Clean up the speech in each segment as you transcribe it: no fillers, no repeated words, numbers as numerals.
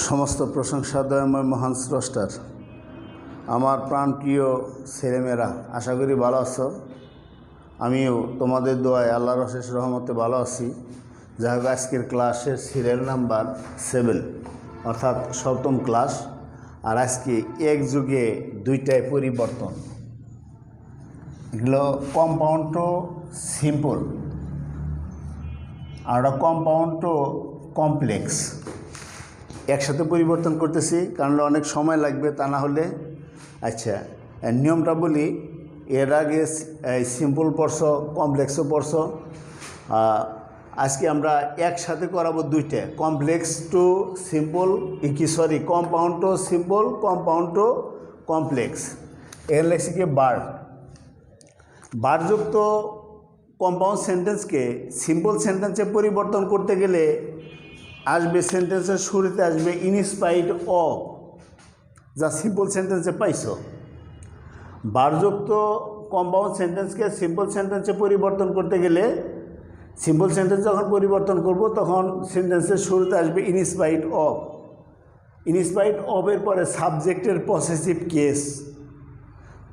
সমস্ত প্রশংসা দয়াময় মহান স্রষ্টার। আমার প্রাণপ্রিয় ছেলেমেয়েরা, আশা করি ভালো আছো। আমিও তোমাদের দোয়ায় আল্লাহর অশেষ রহমতে ভালো আছি। যাই হোক, আজকের ক্লাসের সিরিয়াল নাম্বার 7, অর্থাৎ 7ম ক্লাস। আর আজকে এক যুগে দুইটাই পরিবর্তন, এগুলো compound to simple R compound to complex একসাথে পরিবর্তন করতেছি, কারণ অনেক সময় লাগবে, তা না হলে। আচ্ছা, নিয়মটা বলি। এর আগে সিম্পল পড়ছো, কমপ্লেক্সও পড়ছো। আজকে আমরা একসাথে করাবো দুইটা, complex to simple, compound to simple, compound to complex. এর লেখছি কি বারযুক্ত কম্পাউন্ড সেন্টেন্সকে সিম্পল সেন্টেন্সে পরিবর্তন করতে গেলে আসবে, সেন্টেন্সের শুরুতে আসবে ইনস্পাইট অফ, যা সিম্পল সেন্টেন্সে পাইছো। বারযুক্ত কম্পাউন্ড সেন্টেন্সকে সিম্পল সেন্টেন্সে পরিবর্তন করতে গেলে, সিম্পল সেন্টেন্স যখন পরিবর্তন করব তখন সেন্টেন্সের শুরুতে আসবে ইনস্পাইট অফ। ইনস্পাইট অফের পরে সাবজেক্টের পসেসিভ কেস,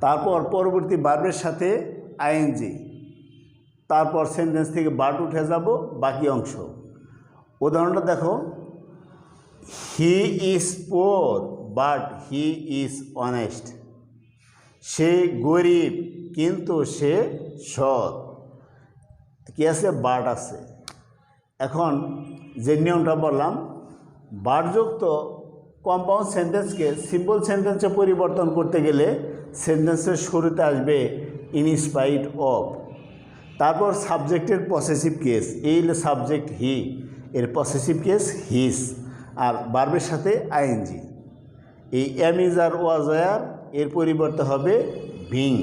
তারপর পরবর্তী ভার্বের সাথে আইএনজি, তারপর সেন্টেন্স থেকে বার্ট উঠে যাব বাকি অংশ। উদাহরণটা দেখো, he is poor but he is honest. সে গরিব কিন্তু সে সৎ। কি আছে? বার্ট আছে। এখন যে নিয়মটা বললাম, বার্টযুক্ত কম্পাউন্ড সেন্টেন্সকে সিম্পল সেন্টেন্সে পরিবর্তন করতে গেলে সেন্টেন্সের শুরুতে আসবে ইনস্পাইট অফ, তারপর সাবজেক্টের পসেসিভ কেস, এই সাবজেক্ট হি, এর পসেসিভ কেস হিস, আর ভার্বের সাথে আইএনজি। এই am is are was were এর পরিবর্তে হবে বিং।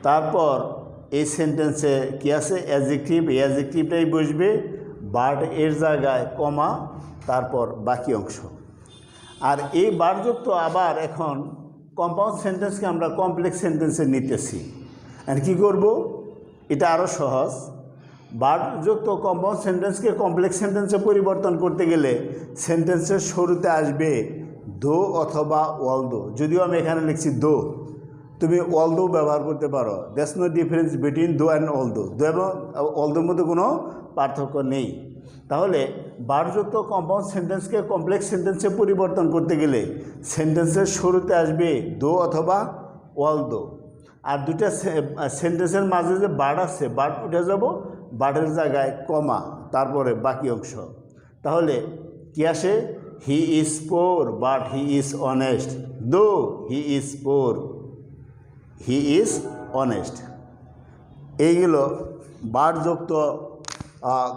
তারপর এই সেন্টেন্সে কি আছে? অ্যাডজেক্টিভ, এই অ্যাডজেক্টিভটাই বসবে, বার্ড এর জায়গায় কমা, তারপর বাকি অংশ। আর এই বারযুক্ত আবার এখন কম্পাউন্ড সেন্টেন্সকে আমরা কমপ্লেক্স সেন্টেন্সে নিতেছি। আর কি করব? এটা আরও সহজ। বারযুক্ত কম্পাউন্ড সেন্টেন্সকে কমপ্লেক্স সেন্টেন্সে পরিবর্তন করতে গেলে সেন্টেন্সের শুরুতে আসবে দো অথবা অলদো। যদিও আমি এখানে লিখছি দো, তুমি অলদো ব্যবহার করতে পারো। দ্যাটস নো ডিফারেন্স বিটুইন দো অ্যান্ড অলদো। দো এবং অলদোর মধ্যে কোনো পার্থক্য নেই। তাহলে বারযুক্ত কম্পাউন্ড সেন্টেন্সকে কমপ্লেক্স সেন্টেন্সে পরিবর্তন করতে গেলে সেন্টেন্সের শুরুতে আসবে দো অথবা অলদো। আর দুটা সেন্টেন্সের মাঝে যে বার্ড আছে, বার্ড উঠে যাব, বার্ডের জায়গায় কমা, তারপরে বাকি অংশ। তাহলে কি আসে? He is poor but he is honest, though he is poor he is honest. এইগুলো বারযুক্ত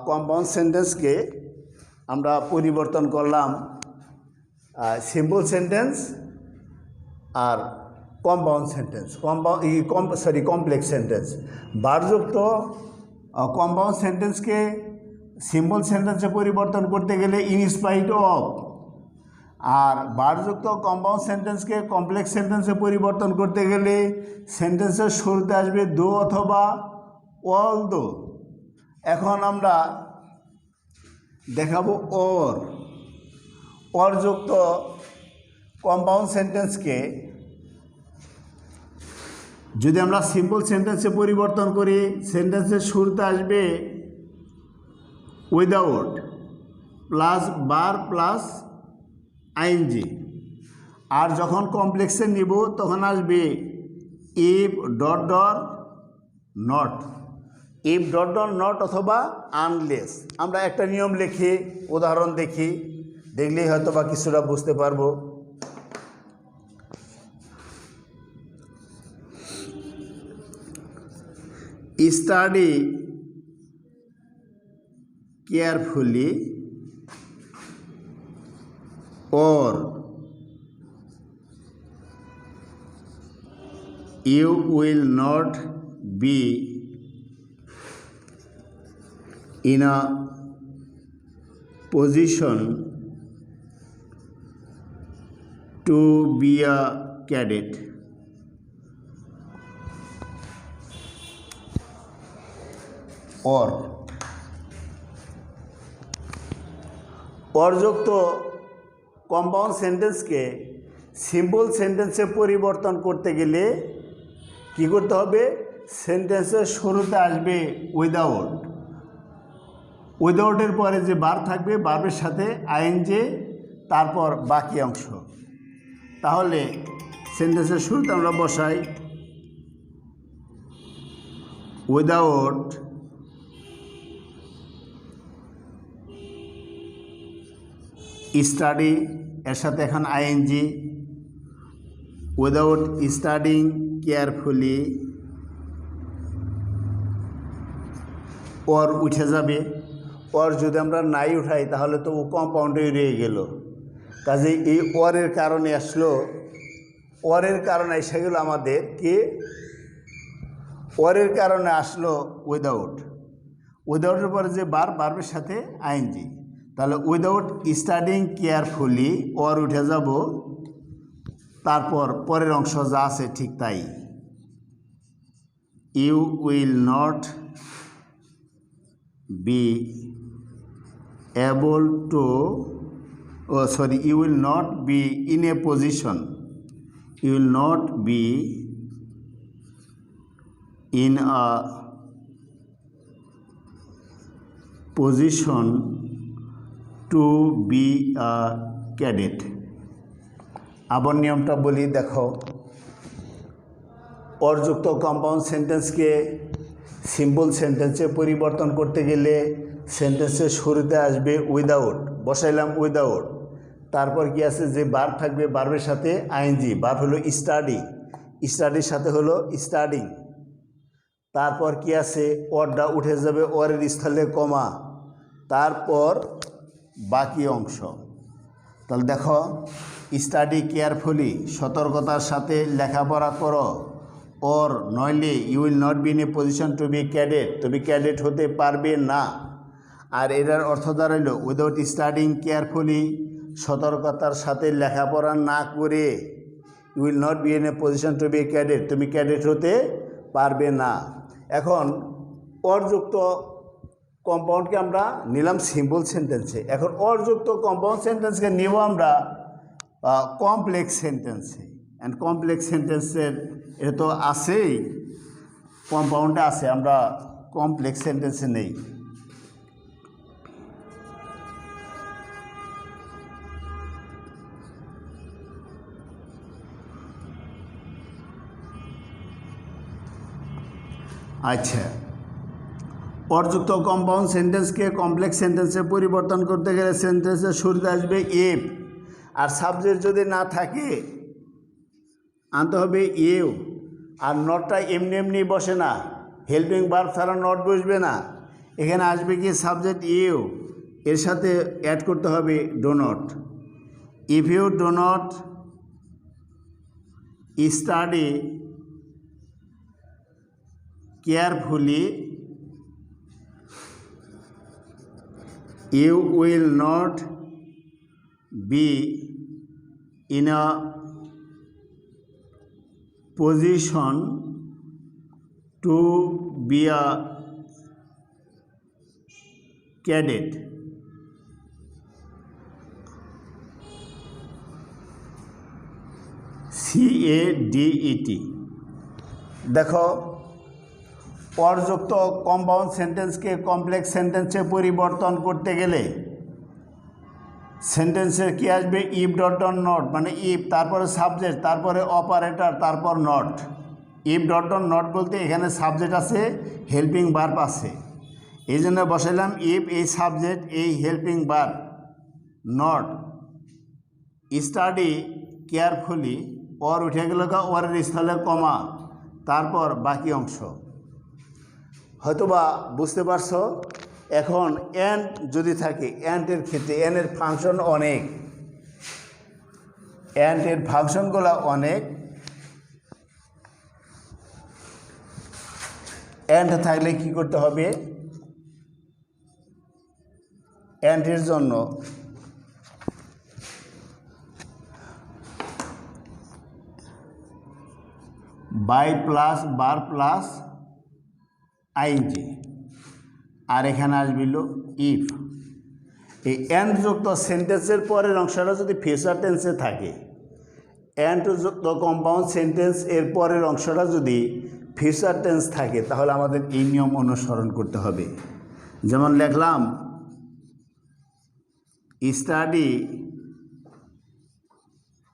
কম্পাউন্ড সেন্টেন্সকে আমরা পরিবর্তন করলাম সিম্পল সেন্টেন্স আর কম্পাউন্ড সেন্টেন্স, কমপ্লেক্স সেন্টেন্স। বারযুক্ত কম্পাউন্ড সেন্টেন্সকে সিম্পল সেন্টেন্সে পরিবর্তন করতে গেলে ইনস্পাইট অফ, আর বারযুক্ত কম্পাউন্ড সেন্টেন্সকে কমপ্লেক্স সেন্টেন্সে পরিবর্তন করতে গেলে সেন্টেন্সের শুরুতে আসবে দো অথবা অলদো। এখন আমরা দেখাবো অরযুক্ত কম্পাউন্ড সেন্টেন্সকে যদি আমরা সিম্পল সেন্টেন্সে পরিবর্তন করি, সেন্টেন্সের শুরুতে আসবে উইদাউট প্লাস বার প্লাস আইএনজি। আর যখন কমপ্লেক্সে নিব তখন আসবে if dot dot not, if dot dot not অথবা আনলেস। আমরা একটা নিয়ম লিখি, উদাহরণ দেখি, দেখলেই হয়তো বা কিছুটা বুঝতে পারবো। Study carefully or you will not be in a position to be a cadet. অরযুক্ত কম্পাউন্ড সেন্টেন্সকে সিম্পল সেন্টেন্সে পরিবর্তন করতে গেলে কি করতে হবে? সেন্টেন্সের শুরুতে আসবে উইদাউট, উইদাউটের পরে যে ভার্ব থাকবে ভার্বের সাথে আইএনজি, তারপর বাকি অংশ। তাহলে সেন্টেন্সের শুরুতে আমরা বসাই উইদাউট স্টাডি, এর সাথে এখন ING, without studying carefully, or উঠে যাবে। ওর যদি আমরা নাই উঠাই তাহলে তো ও কম্পাউন্ডেই রয়ে গেল। কাজে এই ওরের কারণে আসলো, ওরের কারণে এসে গেল আমাদের কি? ওরের কারণে আসলো উইদাউট, উইদাউটের পরে যে ভার্বের সাথে আইএনজি। তাহলে উইদাউট স্টাডিং কেয়ারফুলি ওর উঠে যাব, তারপর পরের অংশ যা আছে ঠিক তাই। You will not be able to, you will not be in a position, you will not be in a position to be a cadet। আবার নিয়মটা বলি, দেখো। অরযুক্ত কম্পাউন্ড সেন্টেন্সকে সিম্পল সেন্টেন্সে পরিবর্তন করতে গেলে সেন্টেন্সের শুরুতে আসবে উইদাউট, বসাইলাম উইদাউট। তারপর কি আছে? যে ভার্ব থাকবে ভার্বের সাথে আইএনজি, ভার্ব হলো স্টাডি, স্টাডির সাথে হলো স্টাডিং। তারপর কি আছে? ওরটা উঠে যাবে, ওরের স্থলে কমা, তারপর বাকি অংশ। তাহলে দেখো, স্টাডি কেয়ারফুলি, সতর্কতার সাথে লেখাপড়া করো। ওর নইলে you will not be in a position to be cadet, তুমি ক্যাডেট হতে পারবে না। আর এটার অর্থ দাঁড়াইল উইদাউট স্টাডিং কেয়ারফুলি, সতর্কতার সাথে লেখাপড়া না করে you will not be in a position to be cadet, তুমি ক্যাডেট হতে পারবে না। এখন অরযুক্ত কম্পাউন্ডকে আমরা নিলাম সিম্পল সেন্টেন্সে। এখন অরযুক্ত কম্পাউন্ড সেন্টেন্সকে নিব আমরা কমপ্লেক্স সেন্টেন্সে। অ্যান্ড কমপ্লেক্স সেন্টেন্সের এটা তো আছেই, কম্পাউন্ডে আছে, আমরা কমপ্লেক্স সেন্টেন্সে নেই। আচ্ছা, অরযুক্ত কম্পাউন্ড সেন্টেন্সকে কমপ্লেক্স সেন্টেন্সে পরিবর্তন করতে গেলে সেন্টেন্সের শুরুতে আসবে ইফ, আর সাবজেক্ট যদি না থাকে আনতে হবে ইউ। আর নটটা এমনি এমনি বসে না, হেল্পিং ভার্ব ছাড়া নট বসবে না। এখানে আসবে কি? সাবজেক্ট ইউ, এর সাথে অ্যাড করতে হবে do not. If you do not study carefully you will not be in a position to be a cadet। CADET। দেখো, অরযুক্ত কম্পাউন্ড সেন্টেন্সকে কমপ্লেক্স সেন্টেন্সে পরিবর্তন করতে গেলে সেন্টেন্সের কি আসবে? ইফ ডট ডট নট, মানে ইফ, তারপরে সাবজেক্ট, তারপরে অপারেটর, তারপর not. If dot dot not বলতে এখানে সাবজেক্ট আছে, হেল্পিং ভার্ব আছে, এই জন্য বসাইলাম ইফ, এই সাবজেক্ট, এই helping verb, not study carefully, or উঠে গেল, ওরের স্থলে কমা, তারপর বাকি অংশ। হয়তোবা বুঝতে পারছো। এখন অ্যান্ড যদি থাকে, অ্যান্ডের ক্ষেত্রে অ্যান্ডের ফাংশন অনেক, অ্যান্ডের ফাংশনগুলো অনেক। অ্যান্ড থাকলে কি করতে হবে? অ্যান্ডের জন্য বাই প্লাস বার প্লাস আইএনজি, আর এখানে আসবিল ইফ। এই অ্যান্ড যুক্ত সেন্টেন্সের পরের অংশটা যদি ফিউচার টেন্সে থাকে, অ্যান্ড যুক্ত কম্পাউন্ড সেন্টেন্স এর পরের অংশটা যদি ফিউচার টেন্স থাকে, তাহলে আমাদের এই নিয়ম অনুসরণ করতে হবে। যেমন লিখলাম study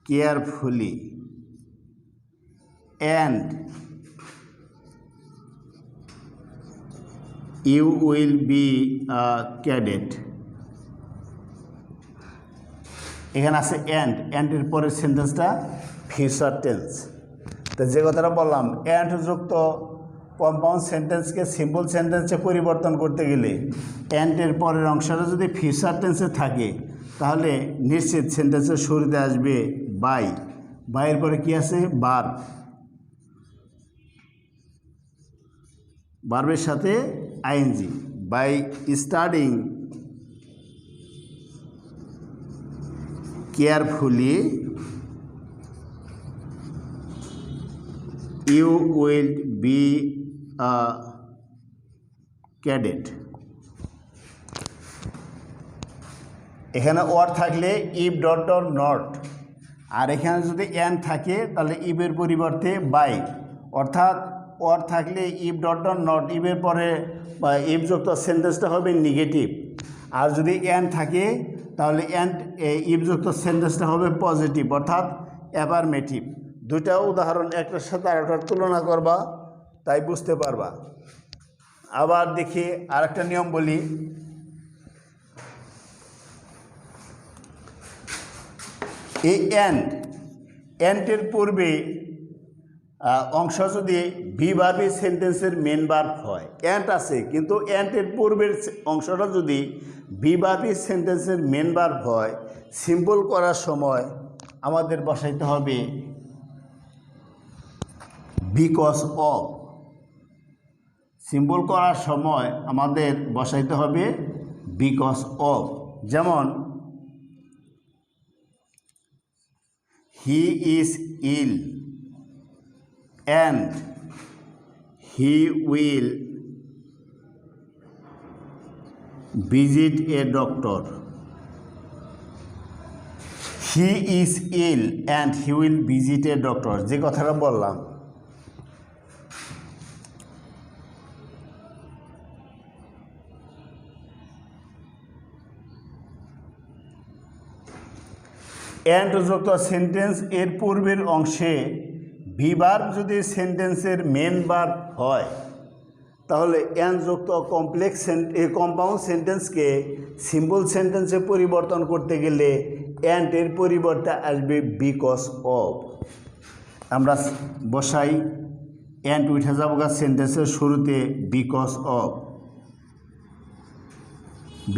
carefully and you will be a cadet. এখানে আছে অ্যান্ডের পরের সেন্টেন্সটা ফিউচার টেন্স। তো যে কথাটা বললাম, অ্যান্ড যুক্ত কম্পাউন্ড সেন্টেন্সকে সিম্পল সেন্টেন্সে পরিবর্তন করতে গেলে অ্যান্ডের পরের অংশটা যদি ফিউচার টেন্সে থাকে, তাহলে নিশ্চিত সেন্টেন্সের শুরুতে আসবে বাই। বাইয়ের পরে কি আছে? ভার্ব। ভার্বের সাথে ING. By studying carefully you will be a cadet। এখানে ওর থাকলে ইফ ডট ডট নট, আর এখানে যদি এন থাকে তাহলে ইফের পরিবর্তে বাই, অর্থাৎ ওর থাকলে ইফ ডট ডট নট, ইফের পরে বা ইফ যুক্ত সেন্টেন্সটা হবে নেগেটিভ। আর যদি এন থাকে তাহলে ইফ যুক্ত সেন্টেন্সটা হবে পজিটিভ, অর্থাৎ অ্যাফার্মেটিভ। দুইটা উদাহরণ একটার সাথে আরেকটার তুলনা করবা, তাই বুঝতে পারবা। আবার দেখি আরেকটা নিয়ম বলি। এই অ্যান্ডের পূর্বে অংশ যদি বিভার্বি সেন্টেন্সের মেন ভার্ব হয়, অ্যান্ড আছে কিন্তু অ্যান্ডের পূর্বের অংশটা যদি বিভার্বি সেন্টেন্সের মেন ভার্ব হয়, সিম্পল করার সময় আমাদের বসাইতে হবে বিকজ অফ। সিম্পল করার সময় আমাদের বসাইতে হবে বিকজ অফ। যেমন he is ill and he will visit a doctor. He is ill and he will visit a doctor, যে কথাটা বললাম। অ্যান্ড যুক্ত সেন্টেন্স এর পূর্বের অংশে ভিভার্ব যদি সেন্টেন্সের মেন ভার্ব হয়, তাহলে অ্যান্ড যুক্ত কম্পাউন্ড সেন্টেন্সকে সিম্পল সেন্টেন্সে পরিবর্তন করতে গেলে অ্যান্ড এর পরিবর্তে আসবে বিকজ অফ। আমরা বসাই অ্যান্ড উঠে যাব সেন্টেন্সের শুরুতে because of.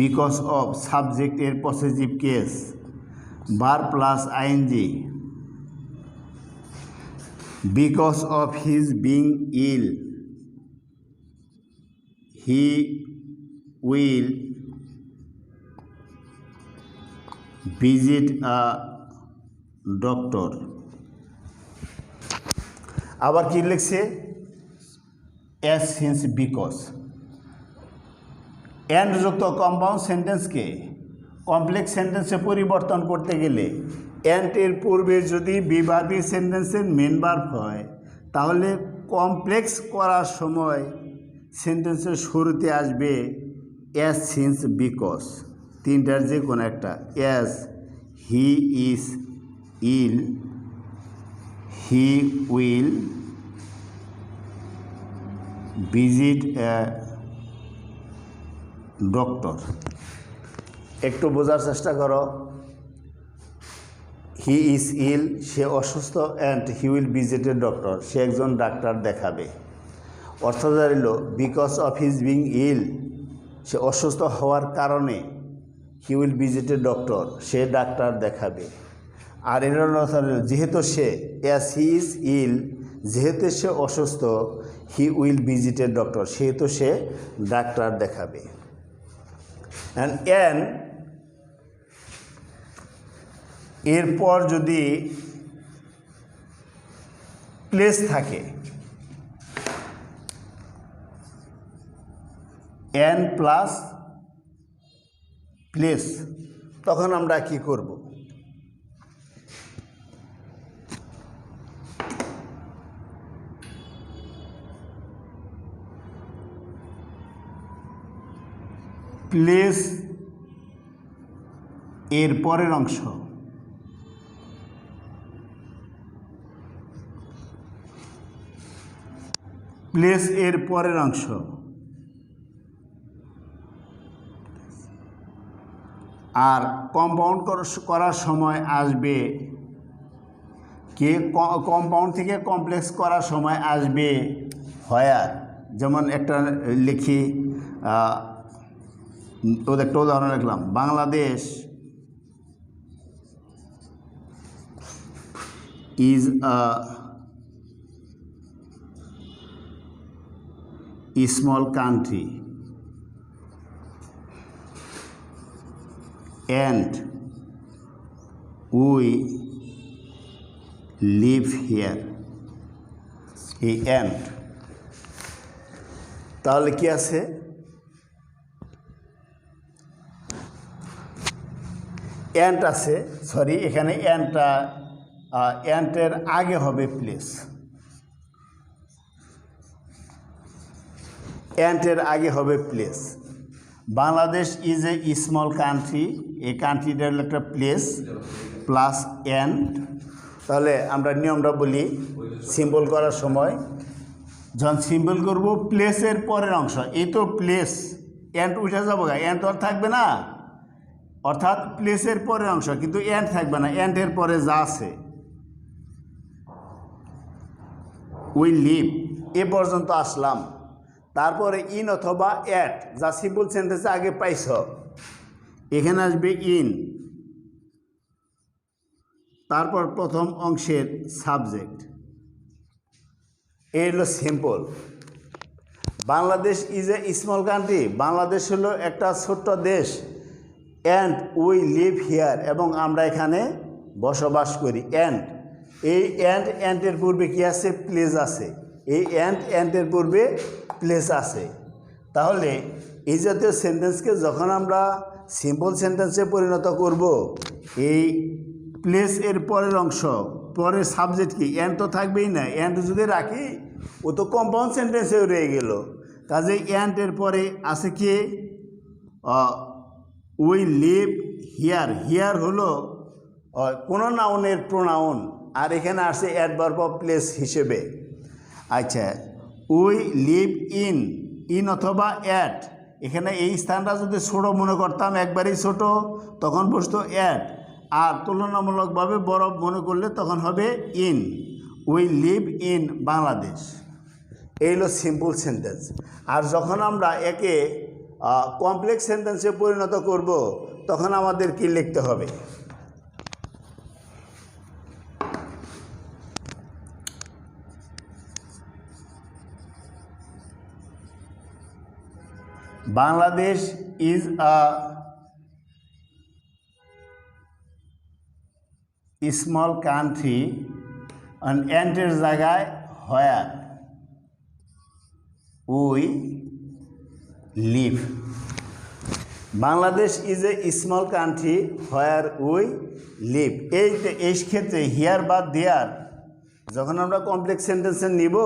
Because of subject এর possessive case, verb plus ing, because of his being ill he will visit a doctor। আবার কি লিখছে? as since because। অ্যান্ড যুক্ত কম্পাউন্ড সেন্টেন্সকে কমপ্লেক্স সেন্টেন্সে পরিবর্তন করতে গেলে অ্যান্ড এর পূর্বে যদি বিভার্বি সেন্টেন্সের মেন ভার্ব হয়, তাহলে কমপ্লেক্স করার সময় সেন্টেন্সের শুরুতে আসবে অ্যাজ সিন্স বিকজ, তিনটার যে কোনো একটা। As he is ill he will visit a doctor. একটু বোঝার চেষ্টা করো। হি ইজ ইল, সে অসুস্থ, and he will visit a doctor, সে একজন ডাক্তার দেখাবে। অর্থ দাঁড়িল because of his being ill, সে অসুস্থ হওয়ার কারণে, he will visit a doctor, সে ডাক্তার দেখাবে। আর এর অর্থ যেহেতু সে, অ্যাজ হি ইজ ইল, যেহেতু সে অসুস্থ, হি উইল ভিজিট এ ডক্টর, সেহেতু সে ডাক্তার দেখাবে। অ্যান্ড এরপর যদি প্লেস থাকে, এন প্লাস প্লেস, তখন আমরা কি করব? প্লেস এর পরের অংশ, প্লেস এর পরের অংশ আর কম্পাউন্ড করার সময় আসবে কে? কম্পাউন্ড থেকে কমপ্লেক্স করার সময় আসবে হোয়ার। যেমন একটা লিখি, একটা উদাহরণ লিখলাম, Bangladesh is a small country and we live here. এই and তাহলে কি আছে? and আছে, সরি, এখানে andটা and-এর আগে হবে প্লেস, and-এর আগে হবে place. Bangladesh is a small country, এই কান্ট্রিটা হলো একটা প্লেস প্লাস and। তাহলে আমরা নিয়মটা বলি, সিম্বল করার সময় যখন সিম্বল করব প্লেসের পরের অংশ, এই তো প্লেস, and উঠে যাবো, and তো আর থাকবে না, অর্থাৎ প্লেসের পরের অংশ, কিন্তু and থাকবে না, and-এর পরে যা আছে, উই লিভ এ পর্যন্ত আসলাম। তারপরে ইন অথবা অ্যাট, যা সিম্পল সেন্টেন্সে আগে পাইছ, এখানে আসবে ইন, তারপর প্রথম অংশের সাবজেক্ট। এই হলো simple. Bangladesh is a small country, Bangladesh হলো একটা ছোট্ট দেশ, অ্যান্ড উই লিভ হিয়ার, এবং আমরা এখানে বসবাস করি। অ্যান্ড, এই অ্যান্ডের পূর্বে কি আছে? প্লেস আছে। এই অ্যান্ডের পূর্বে প্লেস আছে। তাহলে এই জাতীয় সেন্টেন্সকে যখন আমরা সিম্পল সেন্টেন্সে পরিণত করব, এই প্লেস এর পরের অংশ, পরের সাবজেক্ট কি? অ্যান্ড তো থাকবেই না, অ্যান্ড যদি রাখি ও তো কম্পাউন্ড সেন্টেন্সেও রয়ে গেল। কাজে অ্যান্ডের পরে আছে কি? We live here. হিয়ার হলো কোনো নাউনের প্রোনাউন, আর এখানে আসছে অ্যাডভার্ব অফ প্লেস হিসেবে। আচ্ছা, উই লিভ ইন, ইন অথবা অ্যাট, এখানে এই স্থানটা যদি ছোটো মনে করতাম, একবারেই ছোট, তখন বসতো অ্যাট, আর তুলনামূলকভাবে বড় মনে করলে তখন হবে in. We live in Bangladesh. এই হলো সিম্পল সেন্টেন্স। আর যখন আমরা একে কমপ্লেক্স সেন্টেন্সে পরিণত করব, তখন আমাদের কি লিখতে হবে? Bangladesh is a small country, অ্যান্ডের জায়গায় where we live. Bangladesh is a small country where we live. এই ক্ষেত্রে হিয়ার বা দেয়ার যখন আমরা কমপ্লেক্স সেন্টেন্সে নিব,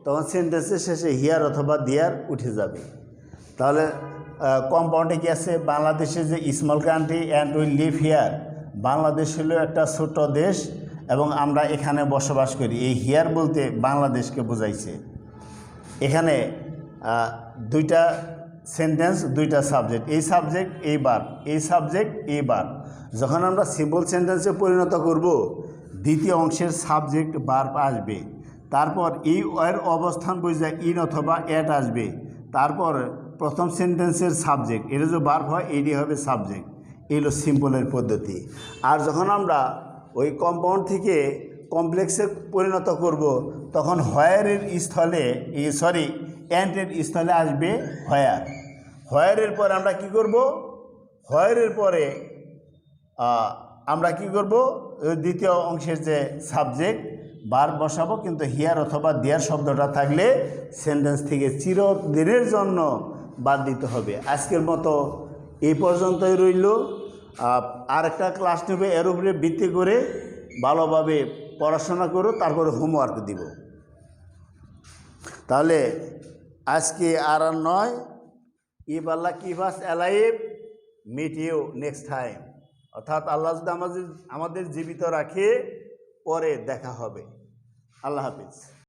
তখন সেন্টেন্সের শেষে হিয়ার অথবা দেয়ার উঠে যাবে। তাহলে কম্পাউন্ডে কি আছে? Bangladesh is a small country and we live here. Bangladesh হলো একটা ছোট দেশ এবং আমরা এখানে বসবাস করি। এই হিয়ার বলতে বাংলাদেশকে বোঝাইছে। এখানে দুইটা সেন্টেন্স, দুইটা সাবজেক্ট, এই সাবজেক্ট এই ভার্ব, এই সাবজেক্ট এই ভার্ব। যখন আমরা সিম্পল সেন্টেন্সে পরিণত করব, দ্বিতীয় অংশের সাবজেক্ট ভার্ব আসবে, তারপর এই এর অবস্থান বোঝা ইন অথবা অ্যাট আসবে, তারপর প্রথম সেন্টেন্সের সাবজেক্ট, এটা যে ভার্ব হয় এটি হবে সাবজেক্ট। এই হলো সিম্পলের পদ্ধতি। আর যখন আমরা ওই কম্পাউন্ড থেকে কমপ্লেক্সে পরিণত করব, তখন হোয়ারের স্থলে অ্যান্ডের স্থলে আসবে হোয়ার। হোয়ারের পরে আমরা কি করব? হোয়ারের পরে আমরা কি করব? দ্বিতীয় অংশের যে সাবজেক্ট ভার্ব বসাবো, কিন্তু হিয়ার অথবা দেয়ার শব্দটা থাকলে সেন্টেন্স থেকে চিরদিনের জন্য বাদ দিতে হবে। আজকের মতো এই পর্যন্তই রইল। আর একটা ক্লাস নেবে, এর উপরে ভিত্তি করে ভালোভাবে পড়াশোনা করো, তারপরে হোমওয়ার্ক দিব। তাহলে আজকে আর নয়, if Allah keep us alive, meet you next time. অর্থাৎ আল্লাহ যদি আমাদের জীবিত রাখে, পরে দেখা হবে। আল্লাহ হাফিজ।